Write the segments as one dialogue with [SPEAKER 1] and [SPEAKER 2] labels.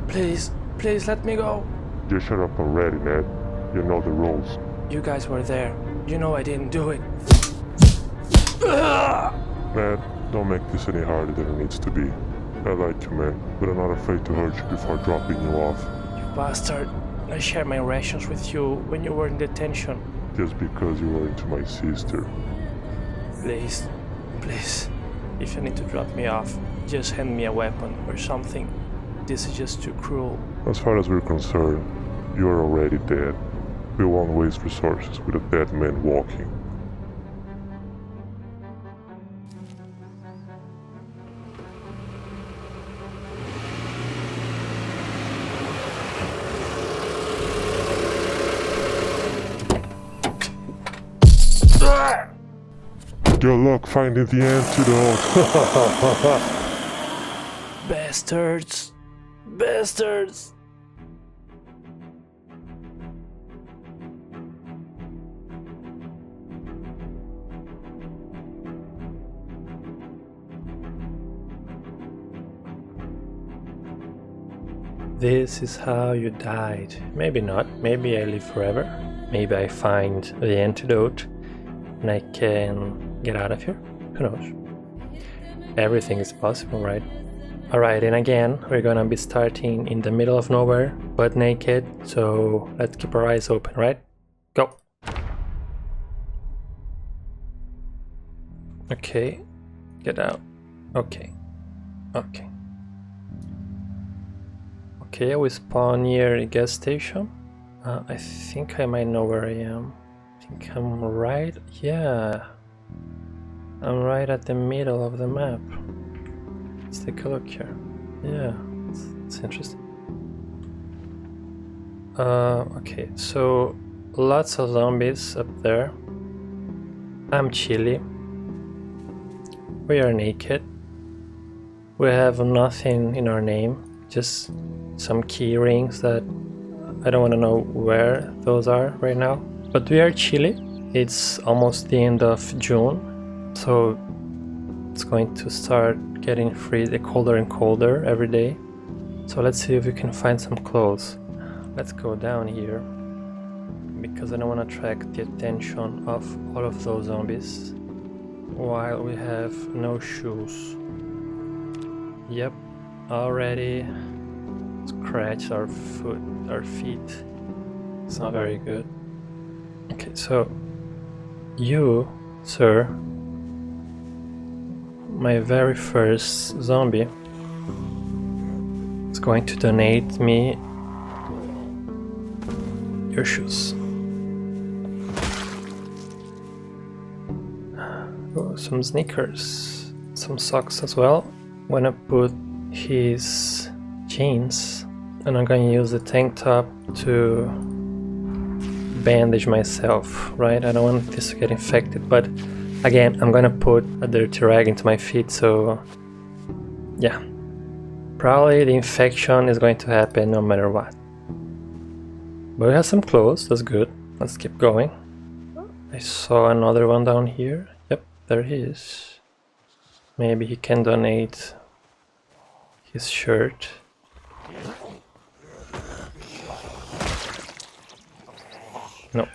[SPEAKER 1] Please, please let me go.
[SPEAKER 2] Just shut up already, Ned. You know the rules.
[SPEAKER 1] You guys were there. You know I didn't do it.
[SPEAKER 2] Ned, don't make this any harder than it needs to be. I like you, man, but I'm not afraid to hurt you before dropping you off.
[SPEAKER 1] You bastard. I shared my rations with you when you were in detention.
[SPEAKER 2] Just because you were into my sister.
[SPEAKER 1] Please, please. If you need to drop me off, just hand me a weapon or something. This is just too cruel.
[SPEAKER 2] As far as we're concerned, you are already dead. We won't waste resources with a dead man walking. Good luck finding the antidote.
[SPEAKER 1] Bastards! Bastards! This is how you died. Maybe not. Maybe I live forever. Maybe I find the antidote and I can get out of here. Who knows? Everything is possible, right? Alright, and again, we're gonna be starting in the middle of nowhere, butt naked, so let's keep our eyes open, right? Go! Okay, get out. Okay, okay. Okay, we spawn near a gas station. I think I might know where I am. I think I'm right, yeah. I'm right at the middle of the map. Let's take a look here. Yeah, it's interesting. Okay, so lots of zombies up there. I'm Chili. We are naked. We have nothing in our name, just some key rings that I don't want to know where those are right now. But we are Chili. It's almost the end of June, so it's going to start getting colder and colder every day. So let's see if we can find some clothes. Let's go down here because I don't want to attract the attention of all of those zombies while we have no shoes. Yep, already scratched our feet. It's not very good. Okay, so you, sir, my very first zombie, is going to donate me your shoes. Oh, some sneakers, some socks as well. I'm gonna put his jeans and I'm gonna use the tank top to bandage myself, right? I don't want this to get infected, but again, I'm gonna put a dirty rag into my feet, so yeah. Probably the infection is going to happen no matter what. But we have some clothes, that's good. Let's keep going. I saw another one down here. Yep, there he is. Maybe he can donate his shirt. No.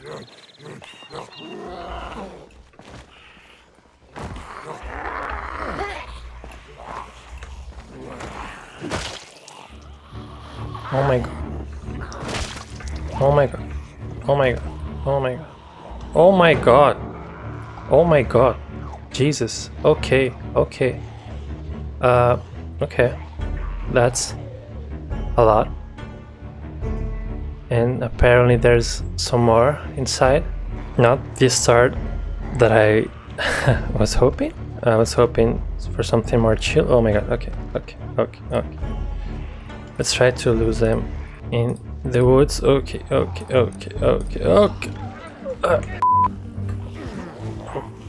[SPEAKER 1] Oh my god. Oh my god. Oh my god. Oh my god. Oh my god. Oh my god. Jesus. Okay. Okay. Okay. That's a lot. And apparently there's some more inside. Not the start that I was hoping. I was hoping for something more chill. Oh my god. Okay. Okay. Okay. Okay. Let's try to lose them in the woods. Okay. Okay. Okay. Okay. Okay. Oh,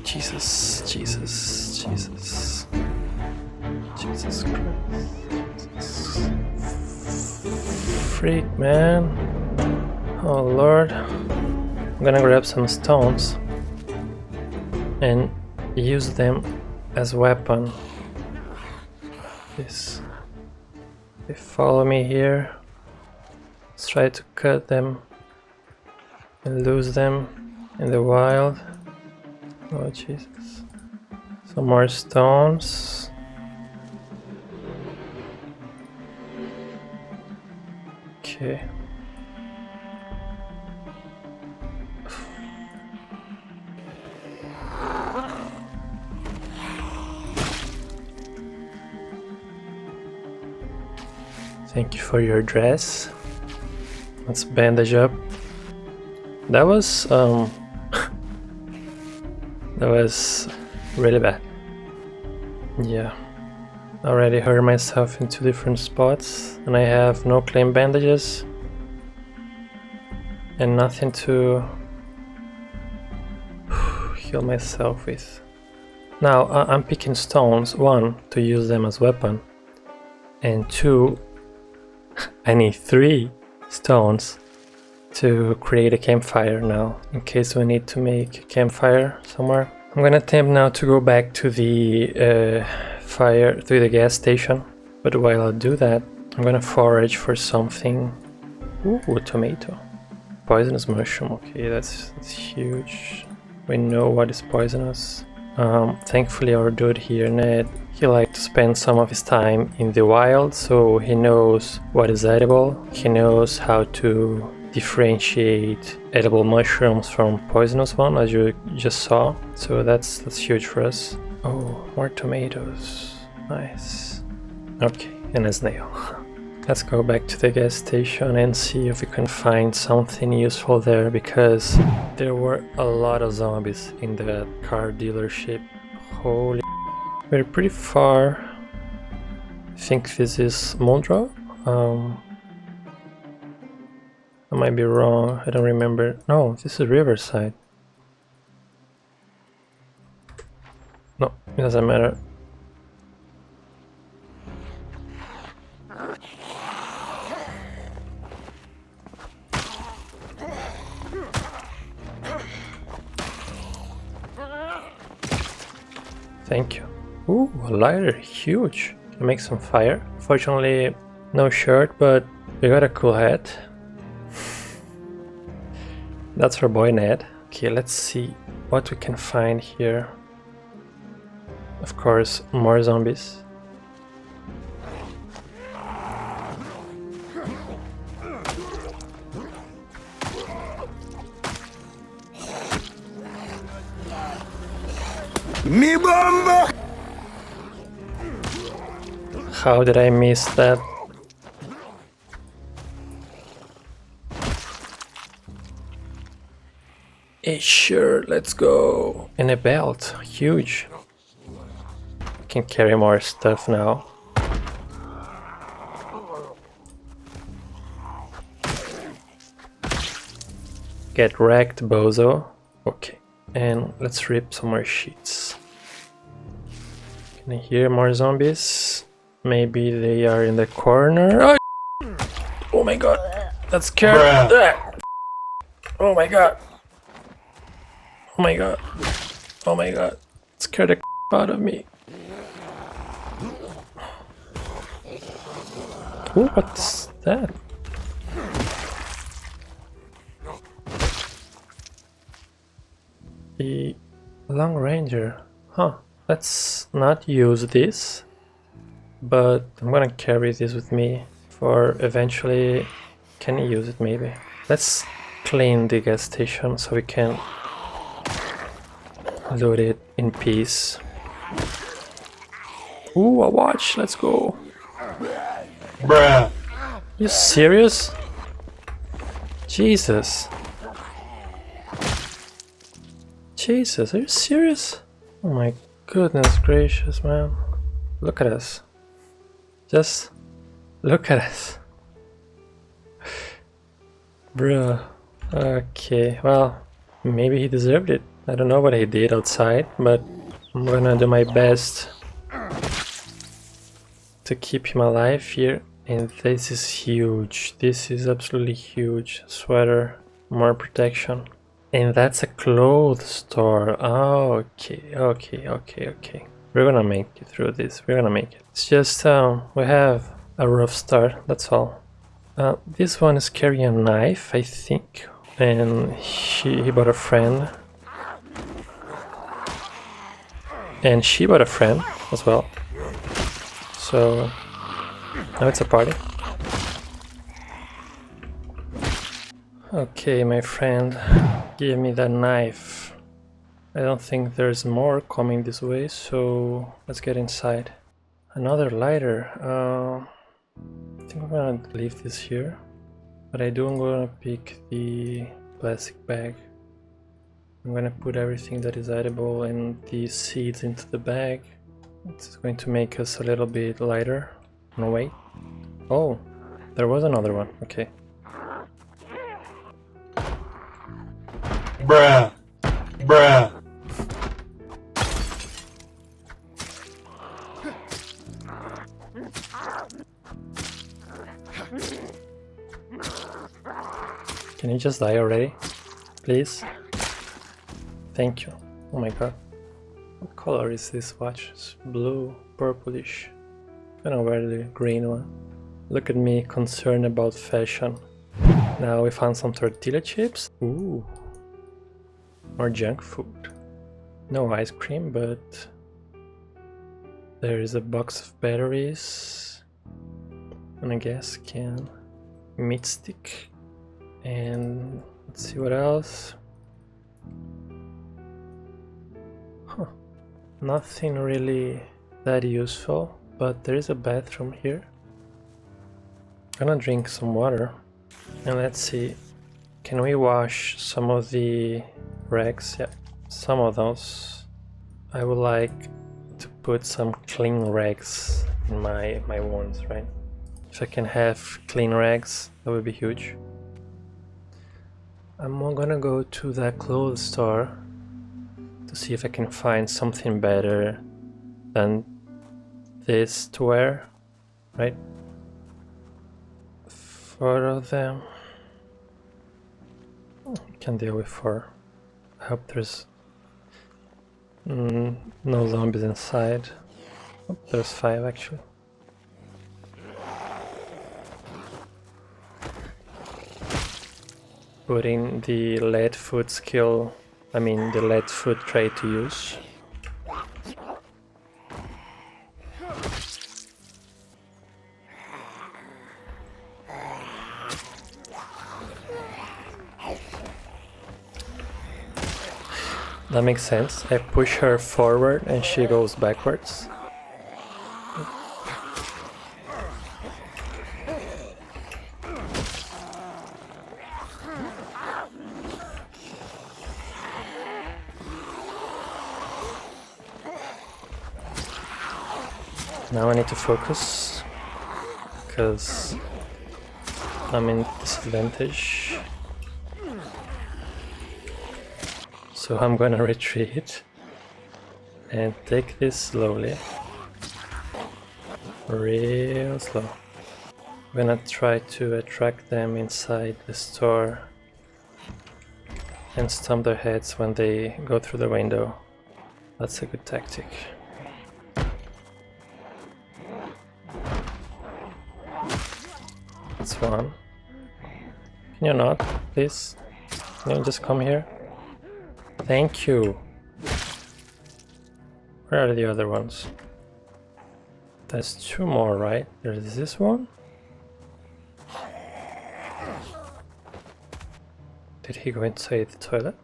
[SPEAKER 1] Jesus. Jesus. Jesus. Jesus Christ. Jesus. Freak, man. Oh Lord. I'm gonna grab some stones and use them as weapon. This. They follow me here. Let's try to cut them and lose them in the wild. Oh Jesus. Some more stones. Okay. Thank you for your dress. Let's bandage up. That was that was really bad. Yeah. Already hurt myself in 2 different spots and I have no claim bandages and nothing to heal myself with. Now I'm picking stones, 1 to use them as weapon, and 2 I need 3 stones to create a campfire now, in case we need to make a campfire somewhere. I'm gonna attempt now to go back to the gas station, but while I do that, I'm gonna forage for something. Ooh, tomato. Poisonous mushroom, okay, that's huge. We know what is poisonous. Thankfully our dude here, Ned, he likes to spend some of his time in the wild, so he knows what is edible. He knows how to differentiate edible mushrooms from poisonous one, as you just saw. So that's huge for us. Oh, more tomatoes. Nice. Okay, and a snail. Let's go back to the gas station and see if we can find something useful there, because there were a lot of zombies in the car dealership. Holy, we're pretty far. I think this is Muldrow. I might be wrong, I don't remember. No, this is Riverside. No, it doesn't matter. Thank you. Ooh, a lighter, huge. Can make some fire. Fortunately, no shirt, but we got a cool hat. That's our boy Ned. Okay, let's see what we can find here. Of course, more zombies.
[SPEAKER 3] Mi bomba!
[SPEAKER 1] How did I miss that? A shirt, let's go. And a belt, huge. Can carry more stuff now. Get wrecked, bozo. Okay, and let's rip some more sheets. Can I hear more zombies? Maybe they are in the corner. Oh my god, that scared. Oh my god. Oh my god. Oh my god. It scared the out of me. Ooh, what's that? The Long Ranger. Huh. Let's not use this. But I'm gonna carry this with me for eventually can use it maybe. Let's clean the gas station so we can load it in peace. Ooh, a watch, let's go.
[SPEAKER 3] Bruh.
[SPEAKER 1] You serious? Jesus. Jesus, are you serious? Oh my goodness gracious, man. Look at us. Just look at us. Bruh. Okay, well, maybe he deserved it. I don't know what he did outside, but I'm gonna do my best to keep him alive here. And this is huge. This is absolutely huge. Sweater, more protection. And that's a clothes store. Oh, okay. We're gonna make it through this. We're gonna make it. It's just we have a rough start, that's all. This one is carrying a knife, I think, and he bought a friend. And she bought a friend as well. So now it's a party. Okay, my friend, give me the knife. I don't think there's more coming this way, so let's get inside. Another lighter. I think I'm gonna leave this here, but I'm gonna pick the plastic bag. I'm gonna put everything that is edible and the seeds into the bag. It's going to make us a little bit lighter on weight. Oh, there was another one. Okay.
[SPEAKER 3] Bruh. Bruh.
[SPEAKER 1] Can you just die already? Please? Thank you. Oh my god. What color is this watch? It's blue, purplish. I'm gonna wear the green one. Look at me, concerned about fashion. Now we found some tortilla chips. Ooh. More junk food. No ice cream, but there is a box of batteries and a gas can, meat stick, and let's see what else. Huh. Nothing really that useful, but there is a bathroom here. I'm gonna drink some water and let's see. Can we wash some of the rags? Yeah, some of those. I would like to put some clean rags in my wounds, right? If I can have clean rags, that would be huge. I'm gonna go to the clothes store to see if I can find something better than this to wear, right? 4 of them. Can deal with 4. I hope there's no zombies inside. Oh, there's 5 actually. Putting the lead foot skill, I mean the lead foot tray to use. That makes sense. I push her forward and she goes backwards. Now I need to focus because I'm in disadvantage. So I'm gonna retreat and take this slowly, real slow. I'm gonna try to attract them inside the store and stomp their heads when they go through the window. That's a good tactic. That's one. Can you not, please? Can you just come here? Thank you. Where are the other ones? There's 2 more, right? There's this one. Did he go inside the toilet?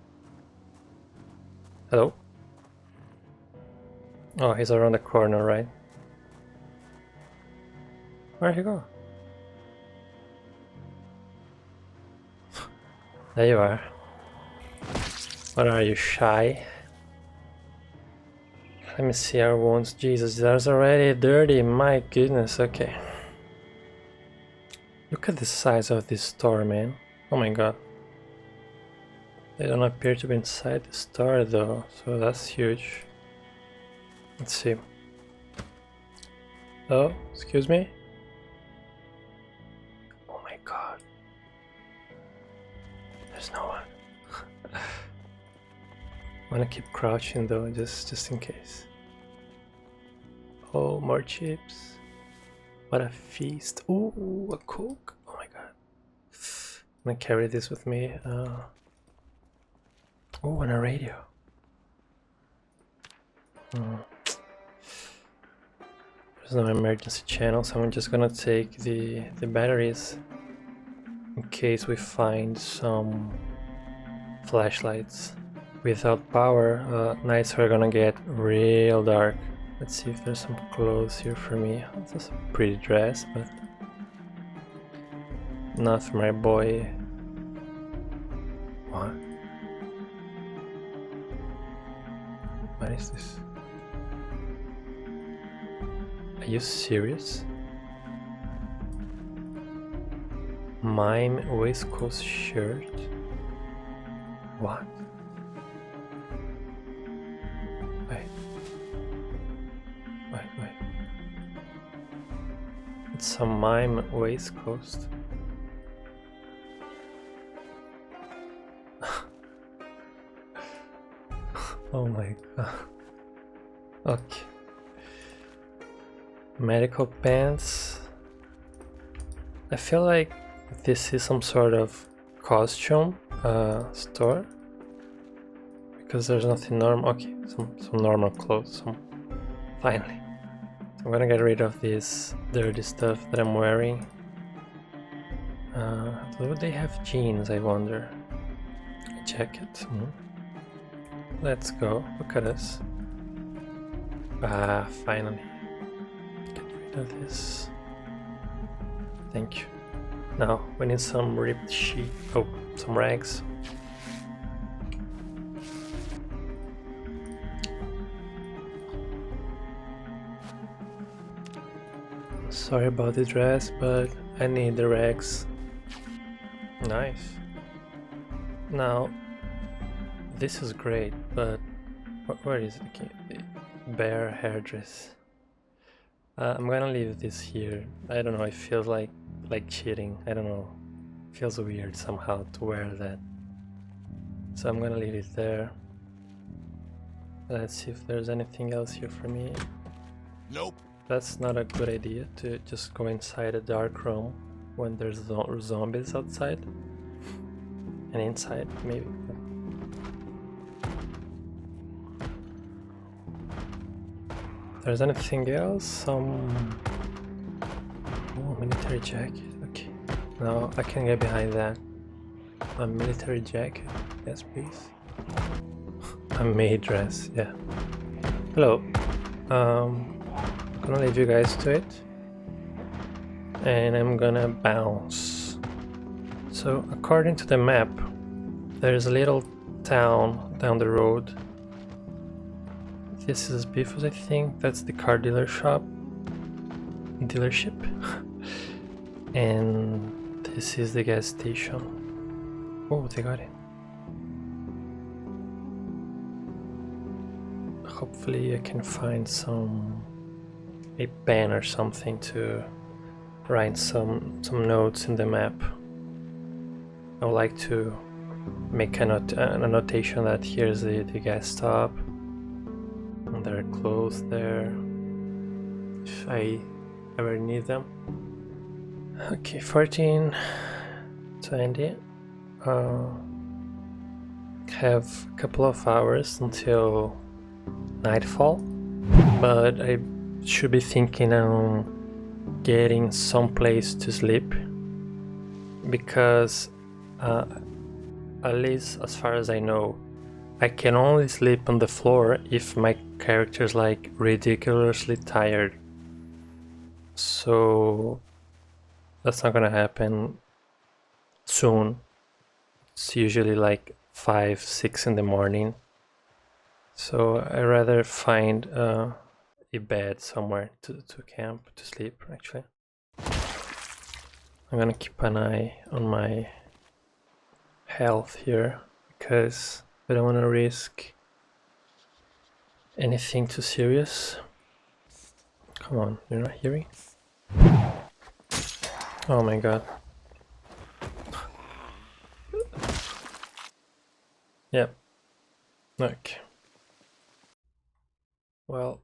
[SPEAKER 1] Hello? Oh, he's around the corner, right? Where'd he go? There you are. What are you, shy? Let me see our wounds. Jesus, there's already dirty. My goodness, okay. Look at the size of this store, man. Oh my god. They don't appear to be inside the store though, so that's huge. Let's see. Oh, excuse me? Oh my god. There's no one. I wanna keep crouching though, just in case. Oh, more chips. What a feast. Ooh, a Coke. Oh my god. I'm gonna carry this with me. Oh, and a radio. There's no emergency channel, so I'm just gonna take the batteries in case we find some flashlights. Without power, nights are gonna get real dark. Let's see if there's some clothes here for me. It's a pretty dress, but not for my boy. What? What is this? Are you serious? Mime waistcoat shirt? What? Wait. It's a mime waistcoat. Oh my god. Okay. Medical pants. I feel like this is some sort of costume store. Because there's nothing normal. Okay, some normal clothes. Finally. I'm gonna get rid of this dirty stuff that I'm wearing. Do they have jeans, I wonder? A jacket. Let's go. Look at us. Finally. Get rid of this. Thank you. Now we need some ripped sheet. Oh, some rags. Sorry about the dress, but I need the rags. Nice. Now, this is great, but where is it? The bare hairdress. I'm gonna leave this here. I don't know. It feels like cheating. I don't know. It feels weird somehow to wear that. So I'm gonna leave it there. Let's see if there's anything else here for me.
[SPEAKER 4] Nope.
[SPEAKER 1] That's not a good idea to just go inside a dark room when there's zombies outside and inside maybe. There's anything else? Oh, military jacket. Okay, now I can get behind that. A military jacket, yes please. A maid dress, yeah. Hello. I'm gonna leave you guys to it, and I'm gonna bounce. So according to the map, there's a little town down the road. This is Bifus, I think. That's the car dealership. And this is the gas station. Oh, they got it. Hopefully I can find a pen or something to write some notes in the map. I would like to make a notation that here's the gas stop, and there are clothes there if I ever need them. Okay, 14:20. Have a couple of hours until nightfall, but I should be thinking on getting some place to sleep, because at least as far as I know, I can only sleep on the floor if my character's like ridiculously tired. So that's not gonna happen soon. It's usually like 5-6 in the morning. So I rather find a bed somewhere to camp, to sleep actually. I'm gonna keep an eye on my health here, because I don't want to risk anything too serious. Come on, you're not hearing? Oh my god. Yep. Okay. Well,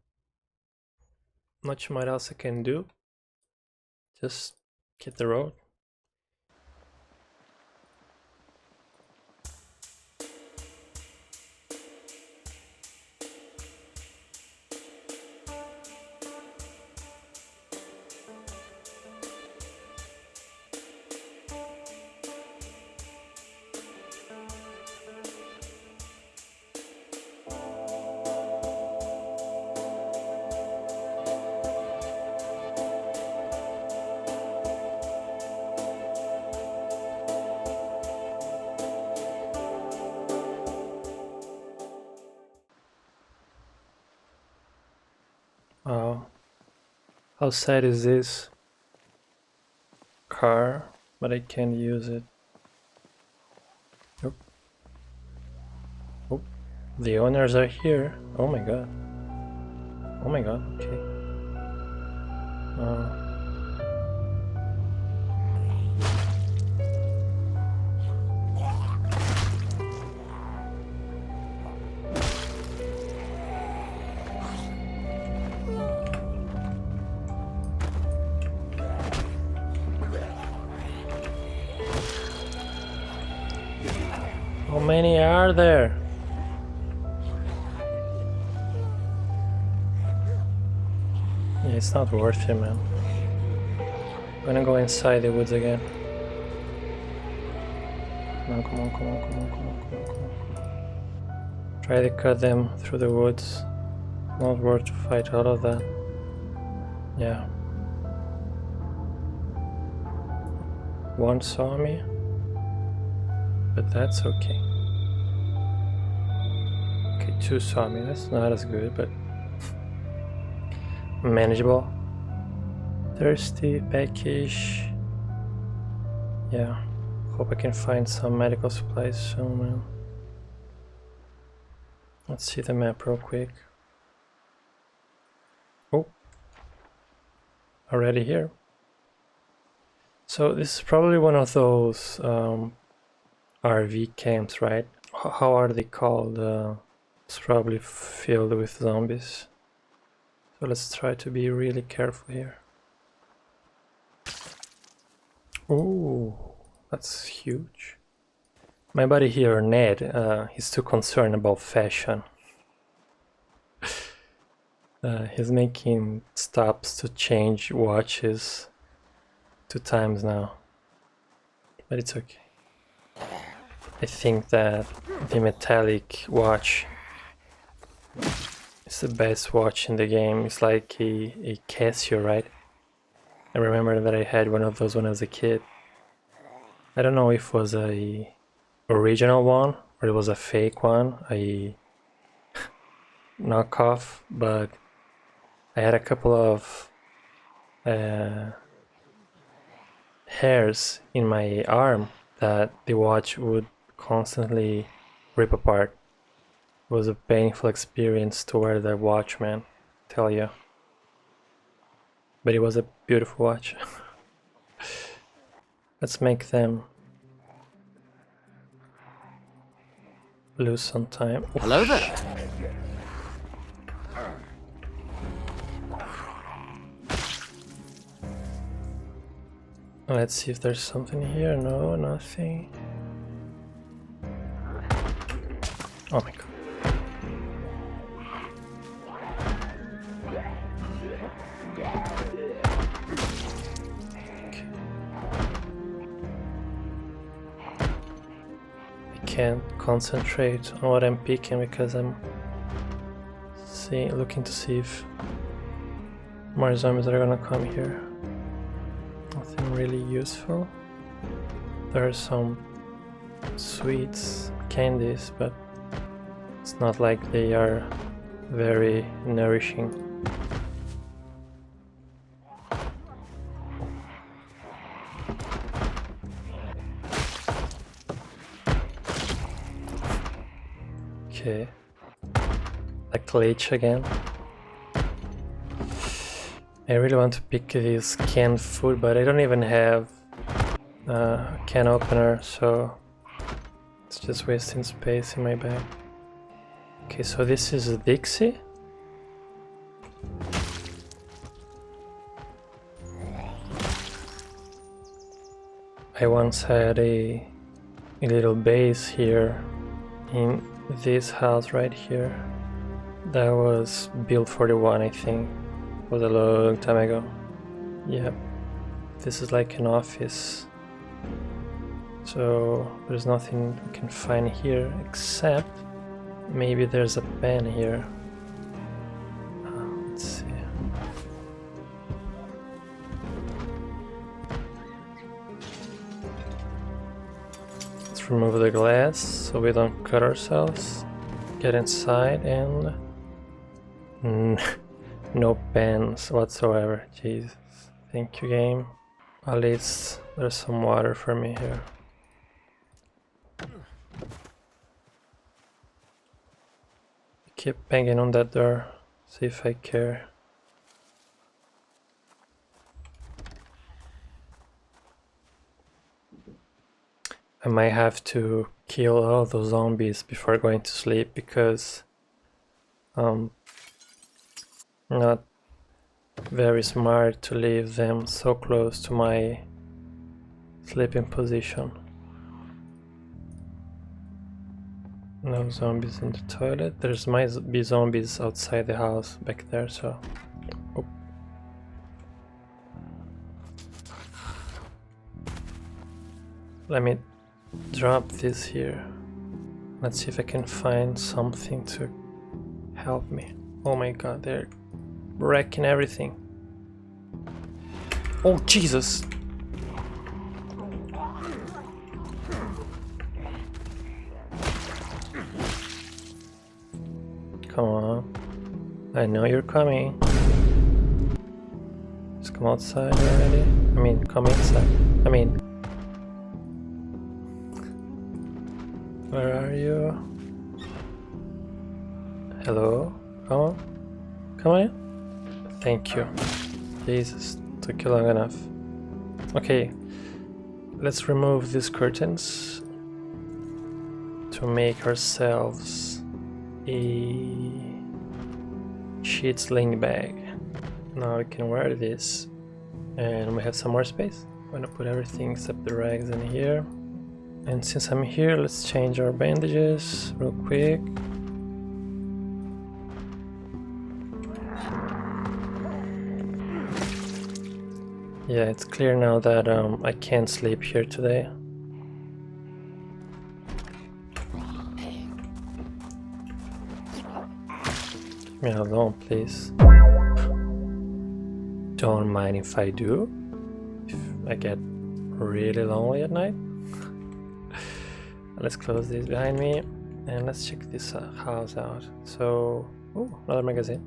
[SPEAKER 1] not much else I can do. Just hit the road. Wow, how sad is this car, but I can't use it. Nope. Oh, the owners are here. Oh my god. Oh my god, okay. How many are there? Yeah, it's not worth it, man. I'm gonna go inside the woods again. Come on, come on, come on, come on, come on, come on, come on. Try to cut them through the woods. Not worth to fight all of that. Yeah. One saw me, but that's okay. Okay, two saw me. That's not as good, but manageable. Thirsty package. Yeah. Hope I can find some medical supplies soon, man. Let's see the map real quick. Oh. Already here. So this is probably one of those RV camps, right? How are they called? It's probably filled with zombies. So let's try to be really careful here. Ooh, that's huge. My buddy here, Ned, he's too concerned about fashion. He's making stops to change watches 2 times now. But it's okay. I think that the metallic watch is the best watch in the game. It's like a Casio, right? I remember that I had one of those when I was a kid. I don't know if it was a original one or it was a fake one, a knockoff, but I had a couple of hairs in my arm that the watch would constantly rip apart. It was a painful experience to wear that watch, man, tell you. But it was a beautiful watch. Let's make them lose some time.
[SPEAKER 4] Hello there.
[SPEAKER 1] Let's see if there's something here. No, nothing. Oh my god. Okay. I can't concentrate on what I'm picking because I'm looking to see if more zombies are gonna come here. Nothing really useful. There are some sweets, candies, but it's not like they are very nourishing. Okay. Like leech again. I really want to pick this canned food, but I don't even have a can opener, so it's just wasting space in my bag. Okay, so this is a Dixie. I once had a little base here in this house right here. That was built for the one, I think. It was a long time ago. Yep. This is like an office. So there's nothing we can find here except maybe there's a pen here. Let's see. Let's remove the glass so we don't cut ourselves. Get inside and no pens whatsoever. Jesus. Thank you, game. At least there's some water for me here. Keep banging on that door, see if I care. I might have to kill all those zombies before going to sleep because not very smart to leave them so close to my sleeping position. No zombies in the toilet. There's might be zombies outside the house back there, so... Oh. Let me drop this here. Let's see if I can find something to help me. Oh my god, they're wrecking everything. Oh Jesus! Come on. I know you're coming. Just come outside already. I mean, come inside. I mean... Where are you? Hello? Come on. Come on. Thank you. Jesus, took you long enough. Okay. Let's remove these curtains to make ourselves a sheet sling bag. Now we can wear this and we have some more space. I'm gonna put everything except the rags in here. And since I'm here, let's change our bandages real quick. Yeah, it's clear now that I can't sleep here today. Leave me alone, please. Don't mind if I do. If I get really lonely at night. Let's close this behind me and let's check this house out. So, oh, another magazine.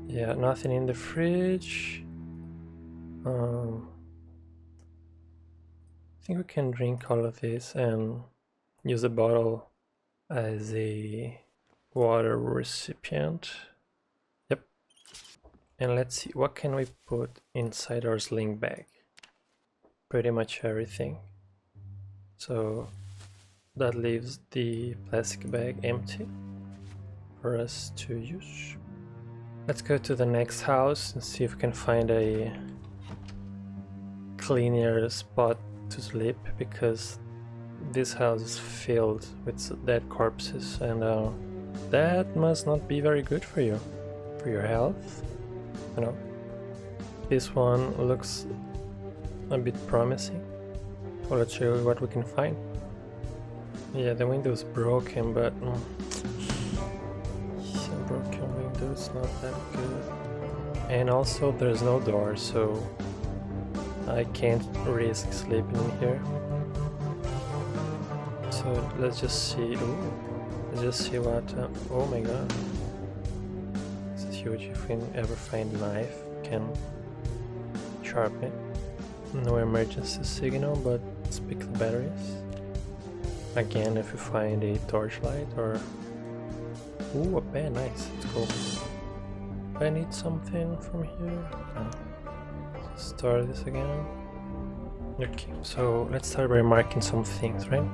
[SPEAKER 1] Yeah, nothing in the fridge. I think we can drink all of this and use the bottle as a water recipient. Yep. And let's see, what can we put inside our sling bag? Pretty much everything. So that leaves the plastic bag empty for us to use. Let's go to the next house and see if we can find a cleaner spot to sleep, because this house is filled with dead corpses and that must not be very good for you, for your health, you know. This one looks a bit promising. Well, let's show you what we can find. Yeah, the window's broken, but some broken windows, not that good. And also there's no door, so I can't risk sleeping in here. So let's just see. Ooh, let's just see what. Oh my god, this is huge. If we ever find a knife, we can sharpen it. No emergency signal, but let's pick the batteries. Again, if you find a torchlight or... Ooh, a pen, nice, it's cool. Do I need something from here? No. Start this again. Okay, so let's start by marking some things, right?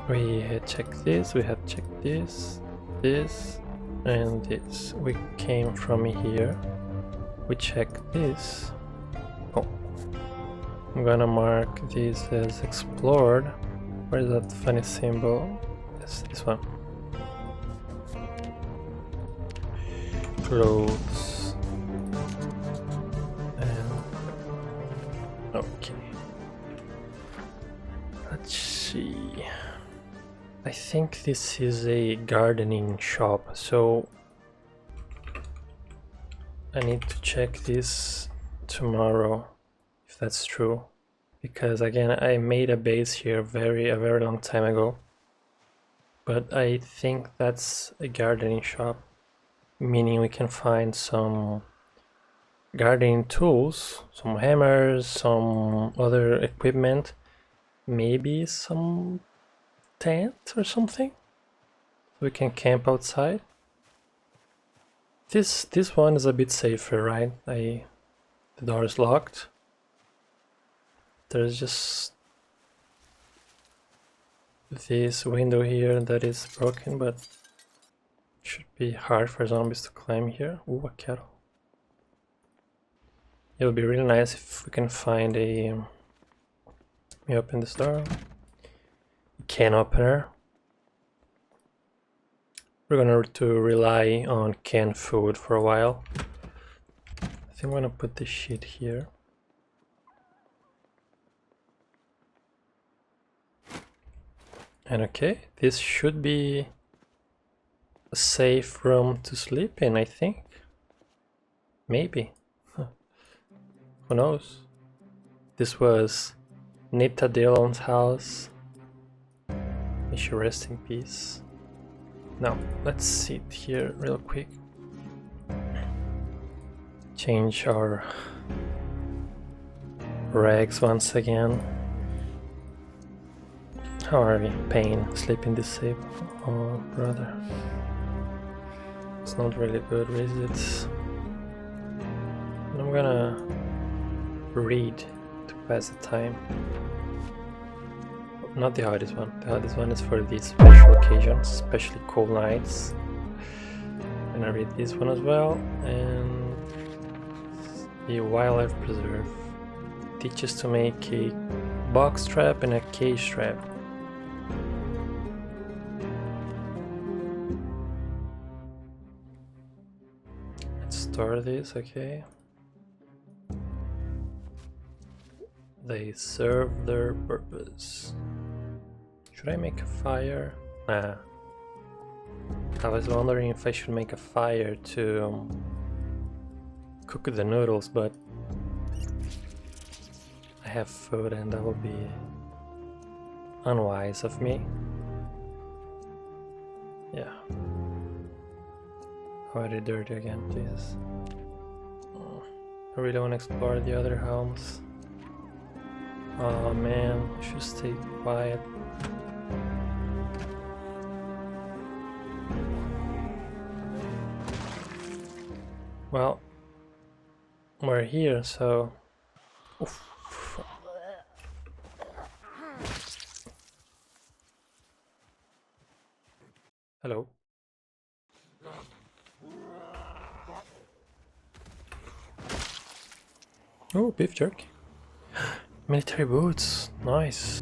[SPEAKER 1] We had checked this, we have checked this, this, and this. We came from here. We checked this. Oh. I'm gonna mark this as explored. Where is that funny symbol? Yes, this one. Clothes. And okay. Let's see. I think this is a gardening shop, so I need to check this tomorrow if that's true, because again I made a base here a very long time ago, but I think that's a gardening shop, meaning we can find some gardening tools, some hammers, some other equipment, maybe some tent or something, so we can camp outside. This one is a bit safer, right? The door is locked. There's just this window here that is broken, but it should be hard for zombies to climb here. Ooh, a kettle. It would be really nice if we can find a... Let me open this door. Can opener. We're gonna to rely on canned food for a while. I think I'm gonna put this shit here. And okay, this should be a safe room to sleep in, I think. Maybe. Who knows? This was Nita Dillon's house. May she rest in peace. Now, let's sit here real quick. Change our rags once again. How are we? Pain, sleeping disabled. Oh, brother. It's not really good, is it? And I'm gonna read to pass the time. Not the hardest one. The hardest one is for these special occasions, especially cold nights. I'm gonna read this one as well. And the wildlife preserve teaches to make a box trap and a cage trap. Let's store this, okay. They serve their purpose. Should I make a fire? Nah. I was wondering if I should make a fire to cook the noodles, but I have food and that will be unwise of me. Yeah. Already dirty again, Jesus. I really want to explore the other homes. Oh man, I should stay quiet. Well, we're here, so... Oof. Hello. Oh, beef jerky. Military boots, nice.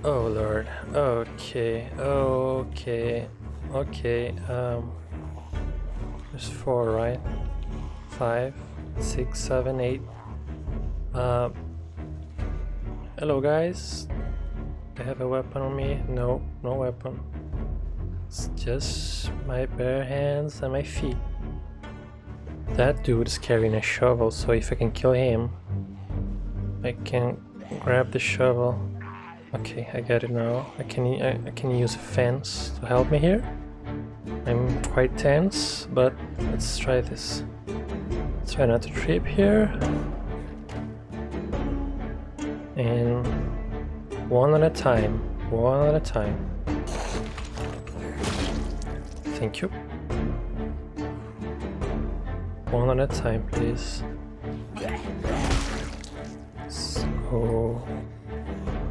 [SPEAKER 1] Oh lord, okay, there's 4, right? 5, 6, 7, 8. Hello guys. I have a weapon on me? No, no weapon. It's just my bare hands and my feet. That dude is carrying a shovel, so if I can kill him, I can grab the shovel. Okay, I get it now. I can use a fence to help me here. I'm quite tense, but let's try this. Let's try not to trip here. And one at a time. One at a time. Thank you. One at a time, please. Let's go.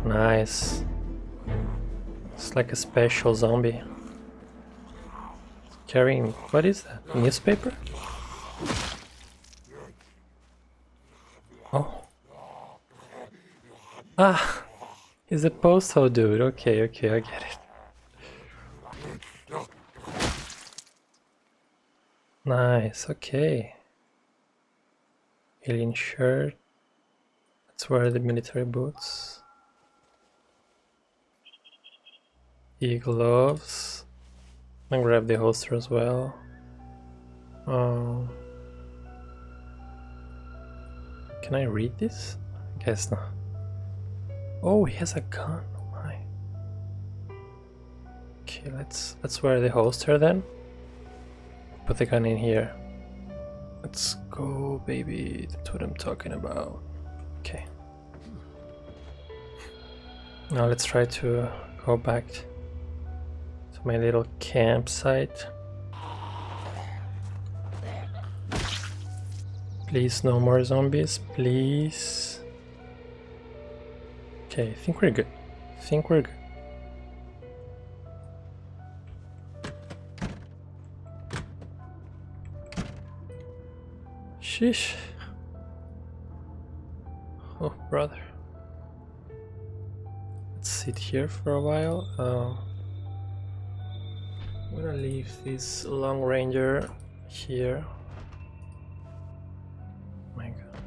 [SPEAKER 1] Nice. It's like a special zombie. Carrying, what is that? Newspaper? Oh. Ah! He's a postal dude. Okay, I get it. Nice, okay. Alien shirt. Let's wear the military boots. E-gloves. And grab the holster as well. Can I read this? I guess not. Oh, he has a gun. Oh my. Okay, let's wear the holster then. Put the gun in here. Let's go, baby. That's what I'm talking about. Okay. Now let's try to go back to my little campsite. Please, no more zombies, please. Okay, I think we're good. Sheesh. Oh, brother. Let's sit here for a while. I'm gonna leave this long ranger here. My god.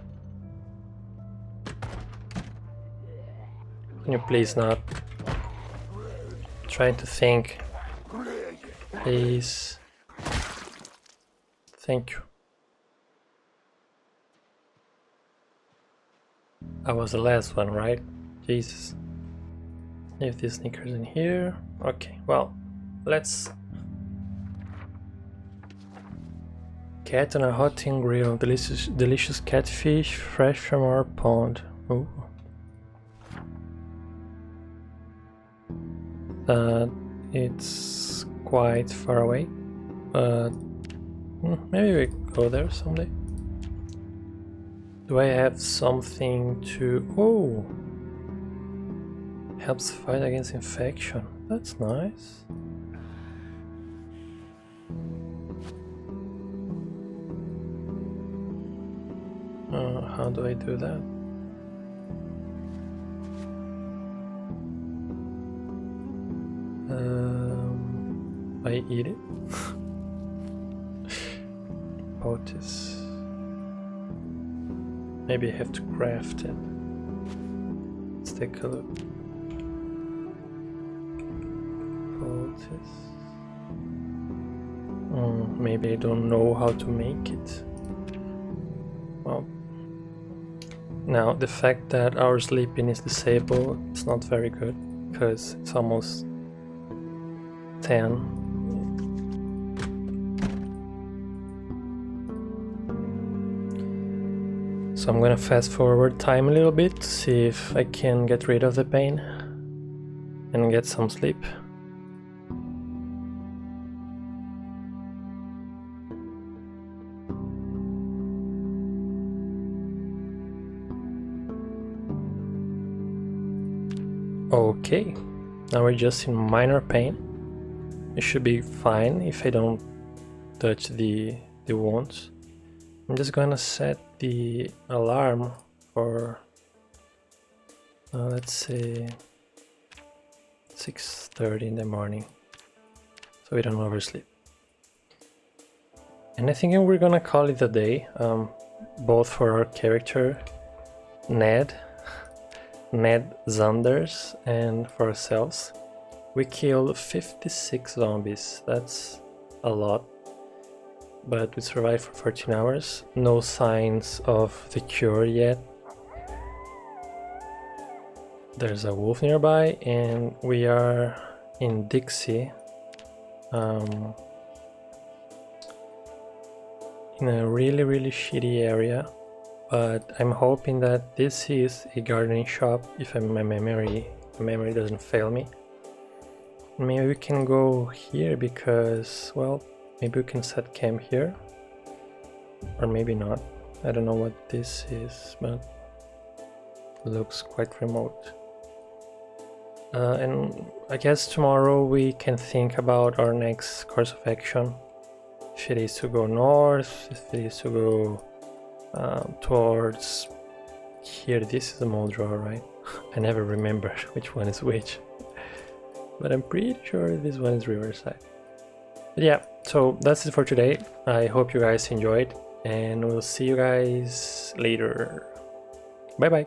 [SPEAKER 1] Can you please not? Trying to think. Please. Thank you. I was the last one, right? Jesus. Leave these sneakers in here. Okay, well, let's... Cat on a hot tin grill. Delicious catfish, fresh from our pond. Ooh. It's quite far away, but maybe we go there someday. Do I have something to... Oh! Helps fight against infection. That's nice. How do I do that? I eat it. Poultice. Maybe I have to craft it. Let's take a look. Poultice. Maybe I don't know how to make it. Well, now the fact that our sleeping is disabled is not very good, because it's almost 10. So I'm gonna fast forward time a little bit to see if I can get rid of the pain and get some sleep. Okay, now we're just in minor pain. It should be fine if I don't touch the wounds. I'm just gonna set the alarm for let's say 6:30 in the morning, so we don't oversleep. And I think we're gonna call it a day, both for our character Ned Zanders, and for ourselves. We killed 56 zombies. That's a lot. But we survived for 14 hours. No signs of the cure yet. There's a wolf nearby, and we are in Dixie. In a really shitty area. But I'm hoping that this is a gardening shop, if my memory doesn't fail me. Maybe we can go here because, well, maybe we can set camp here, or maybe not. I don't know what this is, but it looks quite remote. And I guess tomorrow we can think about our next course of action. If it is to go north, if it is to go towards here, this is a mall draw, right? I never remember which one is which. But I'm pretty sure this one is Riverside. But yeah, so that's it for today. I hope you guys enjoyed, and we'll see you guys later. Bye bye.